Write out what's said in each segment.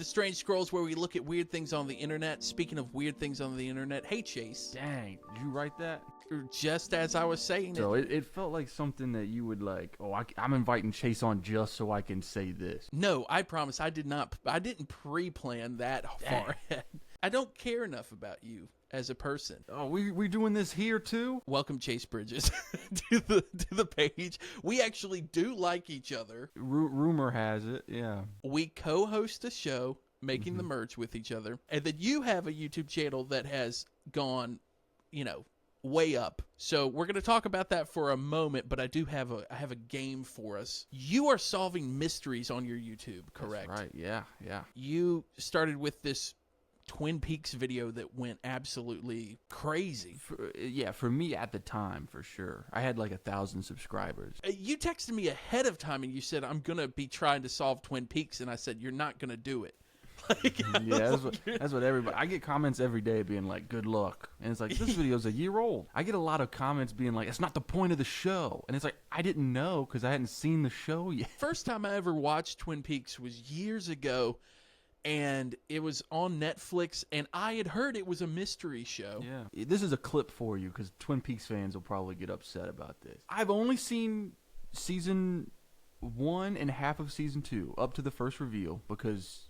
Strange Scrolls, where we look at weird things on the internet. Speaking of weird things on the internet, hey Chase. Dang, did you write that? Just as I was saying So it felt like something that you would like, I'm inviting Chase on just so I can say this. No, I promise I didn't pre-plan that far ahead. I don't care enough about you as a person. Oh, we doing this here too? Welcome, Chase Bridges, to the page. We actually do like each other. Rumor has it, yeah. We co-host a show, Making the Merge with each other, and then you have a YouTube channel that has gone, way up. So we're going to talk about that for a moment, but I have a game for us. You are solving mysteries on your YouTube, correct? That's right, yeah. You started with this Twin Peaks video that went absolutely crazy. For me at the time, for sure. I had like 1,000 subscribers. You texted me ahead of time and you said, I'm going to be trying to solve Twin Peaks, and I said, you're not going to do it. Yeah, that's what everybody... I get comments every day being like, good luck. And it's like, this video's a year old. I get a lot of comments being like, it's not the point of the show. And it's like, I didn't know because I hadn't seen the show yet. First time I ever watched Twin Peaks was years ago. And it was on Netflix, and I had heard it was a mystery show. Yeah. This is a clip for you, because Twin Peaks fans will probably get upset about this. I've only seen season 1 and half of season 2, up to the first reveal, because,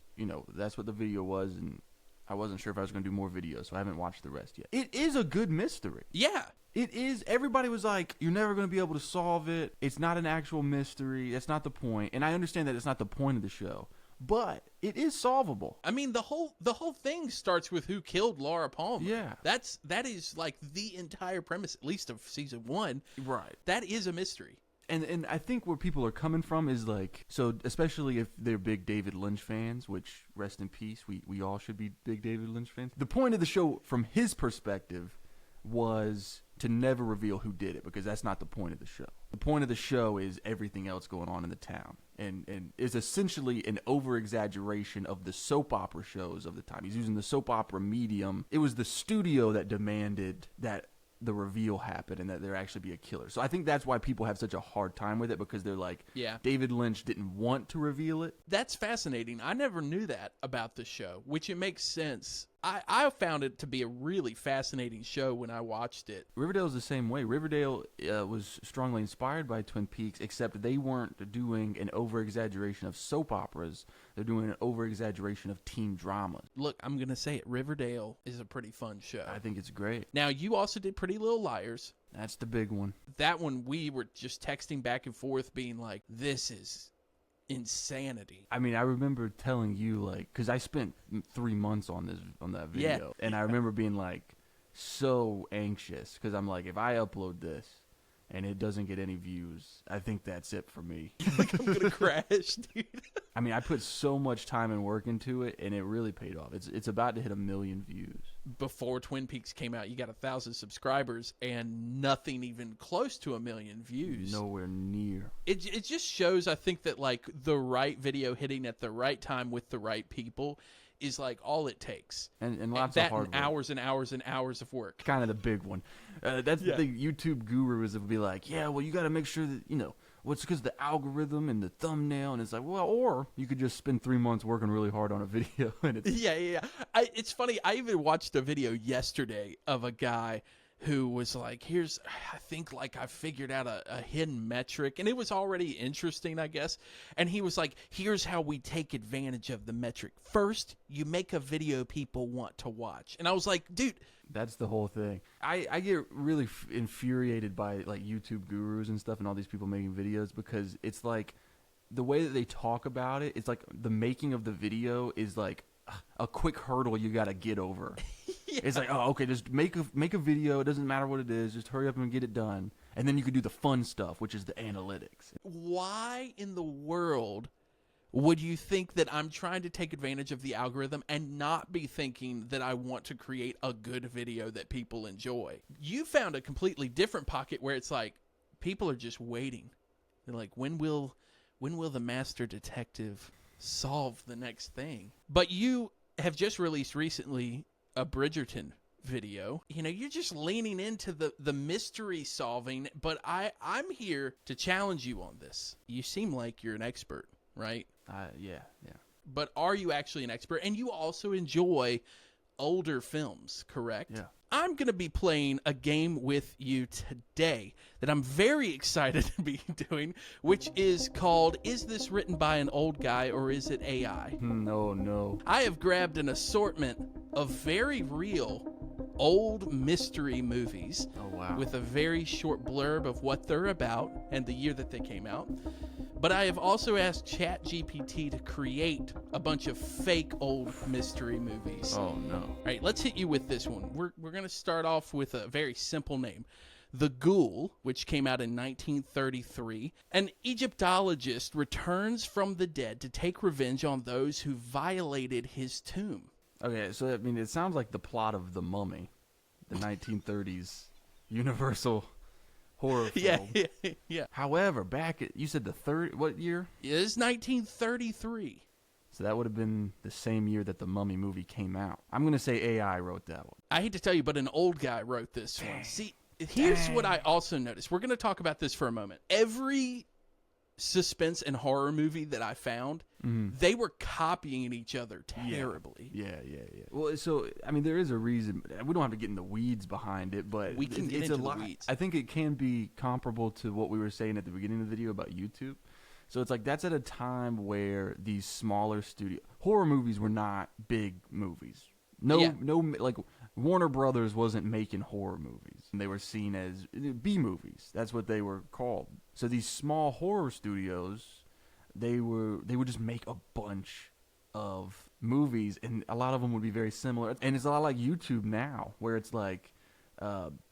that's what the video was, and I wasn't sure if I was going to do more videos, so I haven't watched the rest yet. It is a good mystery. Yeah. It is. Everybody was like, you're never going to be able to solve it. It's not an actual mystery. That's not the point. And I understand that it's not the point of the show. But it is solvable. I mean, the whole thing starts with who killed Laura Palmer. Yeah. That is like the entire premise, at least of season 1. Right. That is a mystery. And I think where people are coming from is like, so especially if they're big David Lynch fans, which, rest in peace, we all should be big David Lynch fans. The point of the show, from his perspective, was to never reveal who did it, because that's not the point of the show. The point of the show is everything else going on in the town, and is essentially an over-exaggeration of the soap opera shows of the time. He's using the soap opera medium. It was the studio that demanded that the reveal happen and that there actually be a killer. So I think that's why people have such a hard time with it, because they're like, yeah, David Lynch didn't want to reveal it. That's fascinating. I never knew that about the show, which it makes sense. I found it to be a really fascinating show when I watched it. Riverdale's the same way. Riverdale was strongly inspired by Twin Peaks, except they weren't doing an over-exaggeration of soap operas. They're doing an over-exaggeration of teen dramas. Look, I'm going to say it. Riverdale is a pretty fun show. I think it's great. Now, you also did Pretty Little Liars. That's the big one. That one, we were just texting back and forth being like, this is insanity. I mean, I remember telling you, like, because I spent 3 months on that video, and I remember being like so anxious, because I'm like, if I upload this and it doesn't get any views, I think that's it for me. Like, I'm gonna crash, dude. I mean, I put so much time and work into it, and it really paid off. It's about to hit 1 million views. Before Twin Peaks came out, you got 1,000 subscribers and nothing even close to 1 million views. Nowhere near. It just shows, I think, that like the right video hitting at the right time with the right people is like all it takes. And lots of hard work. Hours and hours and hours of work. Kind of the big one. That's the thing. YouTube gurus will be like, yeah, well, you got to make sure that, what's because the algorithm and the thumbnail, and it's like, well, or you could just spend 3 months working really hard on a video. And it's yeah. It's funny. I even watched a video yesterday of a guy who was like, I think I figured out a hidden metric, and it was already interesting, I guess. And he was like, here's how we take advantage of the metric. First, you make a video people want to watch. And I was like, dude. That's the whole thing. I get really infuriated by like YouTube gurus and stuff and all these people making videos, because it's like the way that they talk about it, it's like the making of the video is like a quick hurdle you got to get over. Yeah. It's like, oh, okay, just make a video. It doesn't matter what it is. Just hurry up and get it done. And then you can do the fun stuff, which is the analytics. Why in the world would you think that I'm trying to take advantage of the algorithm and not be thinking that I want to create a good video that people enjoy? You found a completely different pocket where it's like people are just waiting. They're like, when will the master detective solve the next thing? But you have just released recently a Bridgerton video. You're just leaning into the mystery solving, but I'm here to challenge you on this. You seem like you're an expert, right? Yeah. but are you actually an expert? And you also enjoy older films, correct? Yeah. I'm going to be playing a game with you today that I'm very excited to be doing, which is called, Is This Written by an Old Guy or Is It AI? No. I have grabbed an assortment of very real old mystery movies Oh, wow. with a very short blurb of what they're about and the year that they came out. But I have also asked ChatGPT to create a bunch of fake old mystery movies. Oh, no. All right, let's hit you with this one. We're going to start off with a very simple name. The Ghoul, which came out in 1933. An Egyptologist returns from the dead to take revenge on those who violated his tomb. Okay, so, I mean, it sounds like the plot of The Mummy, the 1930s Universal horror film. Yeah. However, you said what year? It is 1933. So that would have been the same year that the Mummy movie came out. I'm going to say AI wrote that one. I hate to tell you, but an old guy wrote this one. See, here's what I also noticed. We're going to talk about this for a moment. Every suspense and horror movie that I found, they were copying each other terribly. Yeah. Well, so, I mean, there is a reason. We don't have to get in the weeds behind it, but We can get it's into a lot. the weeds. I think it can be comparable to what we were saying at the beginning of the video about YouTube. So it's like that's at a time where these smaller horror movies were not big movies. No, like Warner Brothers wasn't making horror movies. They were seen as B movies. That's what they were called. So these small horror studios, they would just make a bunch of movies, and a lot of them would be very similar. And it's a lot like YouTube now, where it's like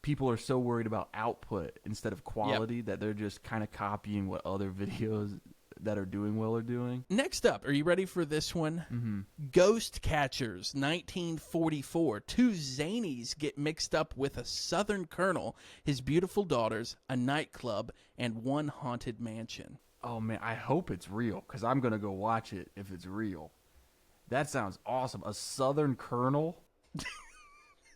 people are so worried about output instead of quality that they're just kind of copying what other videos that are doing well are doing. Next up, are you ready for this one? Ghost Catchers, 1944. Two zanies get mixed up with a Southern colonel, his beautiful daughters, a nightclub, and one haunted mansion. Oh, man, I hope it's real, because I'm going to go watch it if it's real. That sounds awesome. A Southern colonel?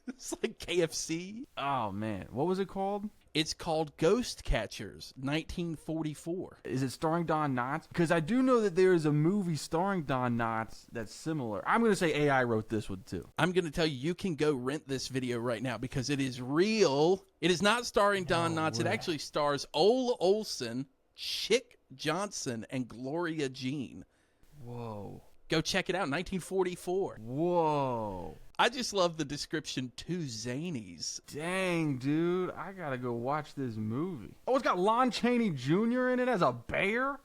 It's like KFC. Oh, man. What was it called? It's called Ghost Catchers, 1944. Is it starring Don Knotts? Because I do know that there is a movie starring Don Knotts that's similar. I'm going to say AI wrote this one, too. I'm going to tell you, you can go rent this video right now because it is real. It is not starring Don Knotts. It actually stars Ole Olsen, Chick Johnson, and Gloria Jean. Whoa. Go check it out, 1944. Whoa. I just love the description, two zanies. Dang, dude. I got to go watch this movie. Oh, it's got Lon Chaney Jr. in it as a bear?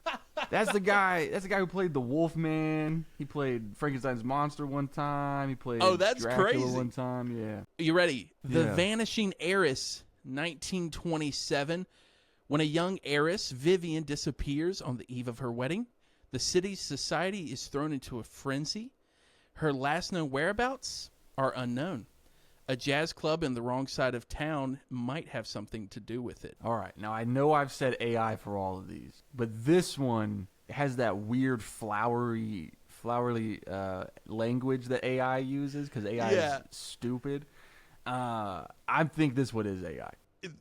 That's the guy who played the Wolfman. He played Frankenstein's monster one time. He played Dracula crazy. one time. Yeah. You ready? The Yeah. Vanishing Heiress, 1927. When a young heiress, Vivian, disappears on the eve of her wedding, the city's society is thrown into a frenzy. Her last known whereabouts are unknown. A jazz club in the wrong side of town might have something to do with it. All right. Now, I know I've said AI for all of these, but this one has that weird flowery language that AI uses because AI is stupid. I think this one is AI.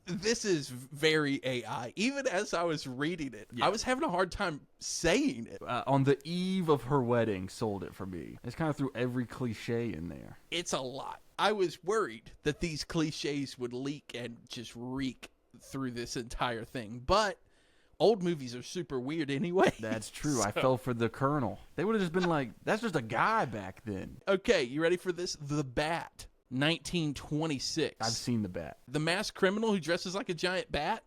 This is very AI. Even as I was reading it, I was having a hard time saying it. On the eve of her wedding, sold it for me. It's kind of threw every cliche in there. It's a lot. I was worried that these cliches would leak and just reek through this entire thing. But old movies are super weird anyway. That's true. I fell for the Colonel. They would have just been like, that's just a guy back then. Okay, you ready for this? The Bat, 1926. I've seen The Bat. The masked criminal who dresses like a giant bat?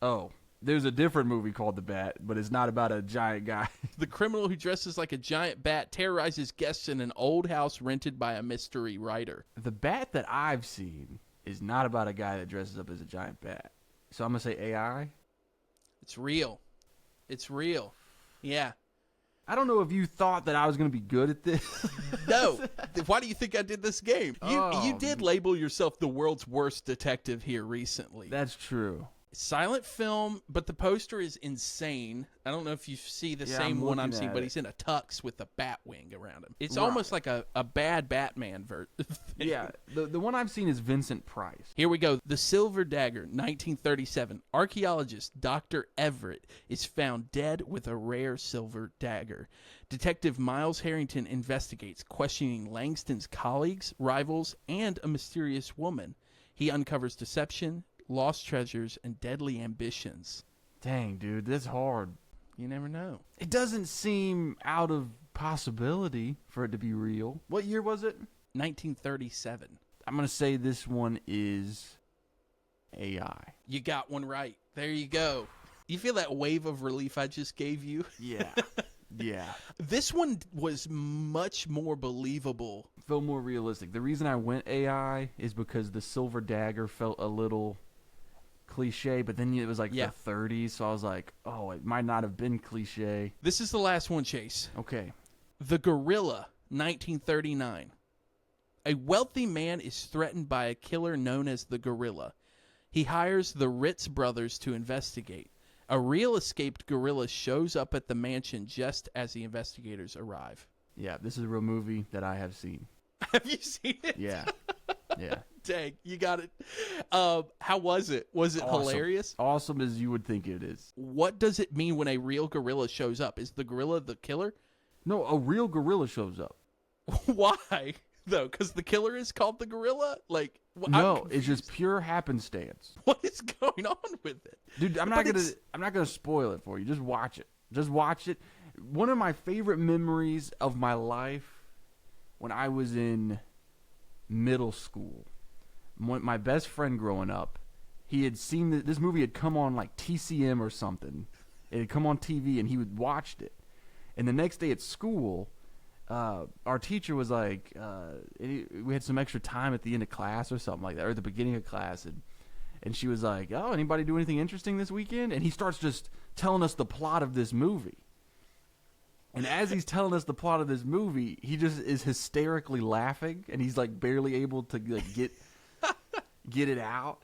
Oh, there's a different movie called The Bat, but it's not about a giant guy. The criminal who dresses like a giant bat terrorizes guests in an old house rented by a mystery writer. The Bat that I've seen is not about a guy that dresses up as a giant bat. So I'm going to say AI. It's real. It's real. Yeah. I don't know if you thought that I was going to be good at this. No. Why do you think I did this game? You did label yourself the world's worst detective here recently. That's true. Silent film, but the poster is insane. I don't know if you see the same I'm one I'm looking seeing, at but it. he's in a tux with a bat wing around him. It's Right. almost like a bad Batman thing. Yeah, the one I've seen is Vincent Price. Here we go. The Silver Dagger, 1937. Archaeologist Dr. Everett is found dead with a rare silver dagger. Detective Miles Harrington investigates, questioning Langston's colleagues, rivals, and a mysterious woman. He uncovers deception, lost treasures, and deadly ambitions. Dang, dude, that's hard. You never know. It doesn't seem out of possibility for it to be real. What year was it? 1937. I'm going to say this one is AI. You got one right. There you go. You feel that wave of relief I just gave you? Yeah. Yeah. This one was much more believable. Felt more realistic. The reason I went AI is because the silver dagger felt a little cliche, but then it was like the 30s, so I was like, oh, it might not have been cliche. This is the last one, Chase. Okay. The Gorilla, 1939. A wealthy man is threatened by a killer known as the Gorilla. He hires the Ritz brothers to investigate. A real escaped gorilla shows up at the mansion just as the investigators arrive. Yeah, this is a real movie that I have seen. Have you seen it? Yeah. Yeah. Dang, you got it. How was it? Was it Awesome. hilarious? Awesome as you would think it is. What does it mean when a real gorilla shows up? Is the gorilla the killer? No, a real gorilla shows up. Why, though? Because the killer is called the gorilla? Like, No, it's just pure happenstance. what is going on with it? Dude, I'm not gonna spoil it for you. Just watch it. Just watch it. One of my favorite memories of my life when I was in middle school. My best friend growing up, he had seen this movie had come on like TCM or something. It had come on TV and he had watched it. And the next day at school, our teacher was like, we had some extra time at the end of class or something like that, or at the beginning of class, and she was like, oh, anybody do anything interesting this weekend? And he starts just telling us the plot of this movie. And as he's telling us the plot of this movie, he just is hysterically laughing, and he's like barely able to like get it out.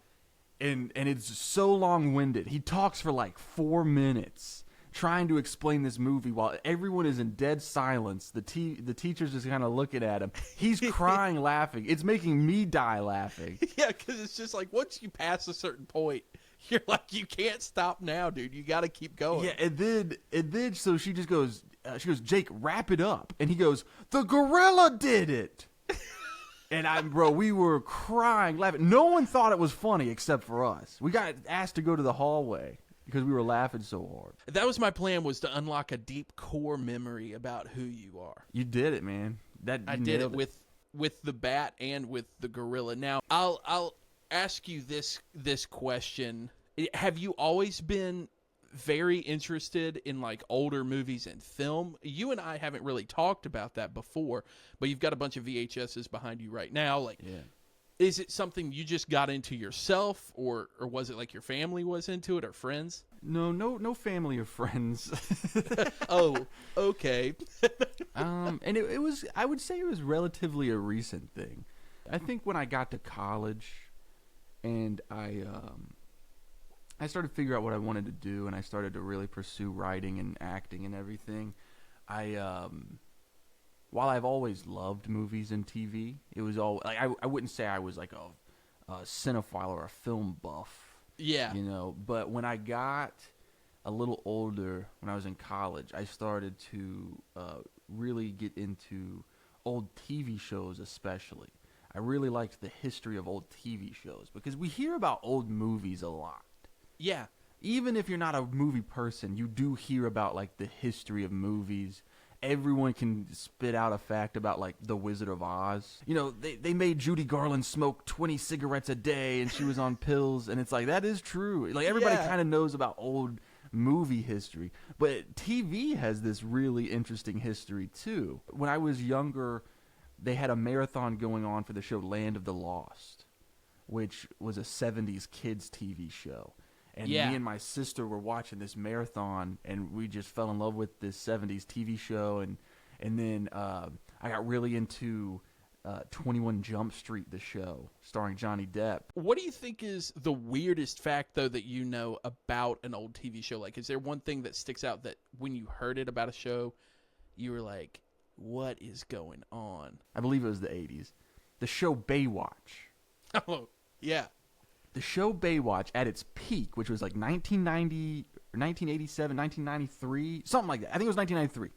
And it's so long-winded. He talks for like 4 minutes trying to explain this movie while everyone is in dead silence. The teacher's just kind of looking at him. He's crying, laughing. It's making me die laughing. Yeah, because it's just like once you pass a certain point, you're like, you can't stop now, dude. You got to keep going. Yeah, and then so she just goes, Jake, wrap it up. And he goes, the gorilla did it. And we were crying, laughing. No one thought it was funny except for us. We got asked to go to the hallway because we were laughing so hard. That was my plan, was to unlock a deep core memory about who you are. You did it, man. I did it with the bat and with the gorilla. Now, I'll ask you this question. Have you always been very interested in like older movies and film? You and I haven't really talked about that before, but you've got a bunch of VHSs behind you right now. Like, yeah. Is it something you just got into yourself, or was it like your family was into it, or friends? No family or friends. Oh, okay. And it was, I would say it was relatively a recent thing. I think when I got to college and I started to figure out what I wanted to do, and I started to really pursue writing and acting and everything. While I've always loved movies and TV, it was all like I wouldn't say I was like a cinephile or a film buff. Yeah. You know, but when I got a little older, when I was in college, I started to really get into old TV shows especially. I really liked the history of old TV shows because we hear about old movies a lot. Yeah. Even if you're not a movie person, you do hear about like the history of movies. Everyone can spit out a fact about like The Wizard of Oz. You know, they made Judy Garland smoke 20 cigarettes a day and she was on pills, and it's like, that is true. Like everybody kind of knows about old movie history, but TV has this really interesting history too. When I was younger, they had a marathon going on for the show Land of the Lost, which was a 70s kids TV show. And me and my sister were watching this marathon, and we just fell in love with this 70s TV show. And then I got really into 21 Jump Street, the show, starring Johnny Depp. What do you think is the weirdest fact, though, that you know about an old TV show? Like, is there one thing that sticks out that when you heard it about a show, you were like, what is going on? I believe it was the 80s. The show Baywatch. Oh, yeah. The show Baywatch at its peak, which was like 1990, 1987, 1993, something like that. I think it was 1993.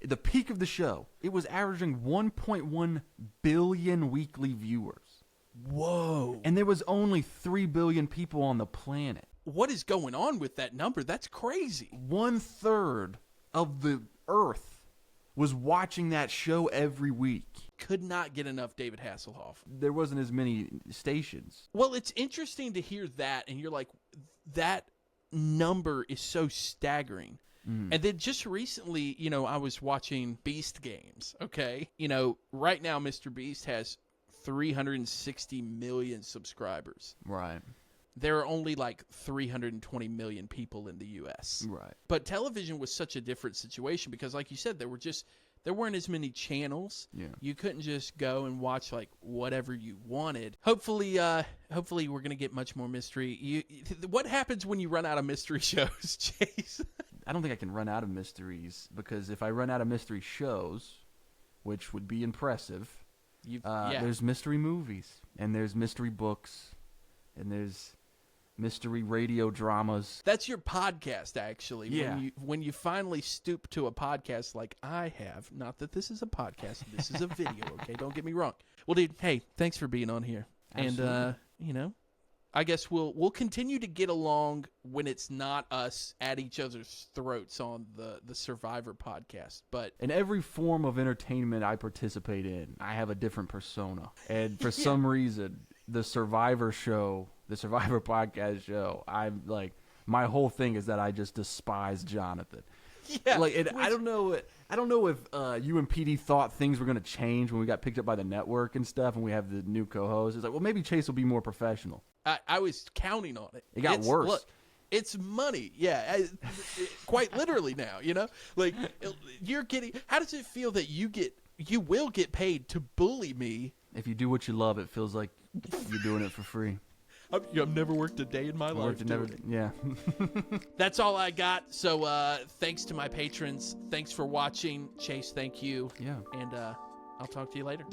The peak of the show, it was averaging 1.1 billion weekly viewers. Whoa. And there was only 3 billion people on the planet. What is going on with that number? That's crazy. 1/3 of the Earth was watching that show every week. Could not get enough David Hasselhoff. There wasn't as many stations. Well, it's interesting to hear that, and you're like, that number is so staggering. And then just recently, I was watching Beast Games, okay? Right now, Mr. Beast has 360 million subscribers. Right. There are only like 320 million people in the U.S. Right. But television was such a different situation because, like you said, there weren't as many channels. Yeah. You couldn't just go and watch like whatever you wanted. Hopefully we're gonna get much more mystery. What happens when you run out of mystery shows, Chase? I don't think I can run out of mysteries, because if I run out of mystery shows, which would be impressive, there's mystery movies, and there's mystery books, and there's mystery radio dramas. That's your podcast, actually. Yeah. When you finally stoop to a podcast like I have, not that this is a podcast, this is a video, okay? Don't get me wrong. Well, dude, hey, thanks for being on here. Absolutely. And, I guess we'll continue to get along when it's not us at each other's throats on the Survivor podcast. But in every form of entertainment I participate in, I have a different persona. And for some reason, the Survivor show, the Survivor podcast show, I'm like, my whole thing is that I just despise Jonathan. yeah, I don't know if you and PD thought things were going to change when we got picked up by the network and stuff, and we have the new co-host. It's like, well, maybe Chase will be more professional. I was counting on it. It got worse. Look, it's money. Yeah, quite literally now, Like, you're getting... How does it feel that you will get paid to bully me? If you do what you love, it feels like you're doing it for free. I've never worked a day in my life. Yeah. That's all I got. So thanks to my patrons. Thanks for watching. Chase, thank you. Yeah. And I'll talk to you later.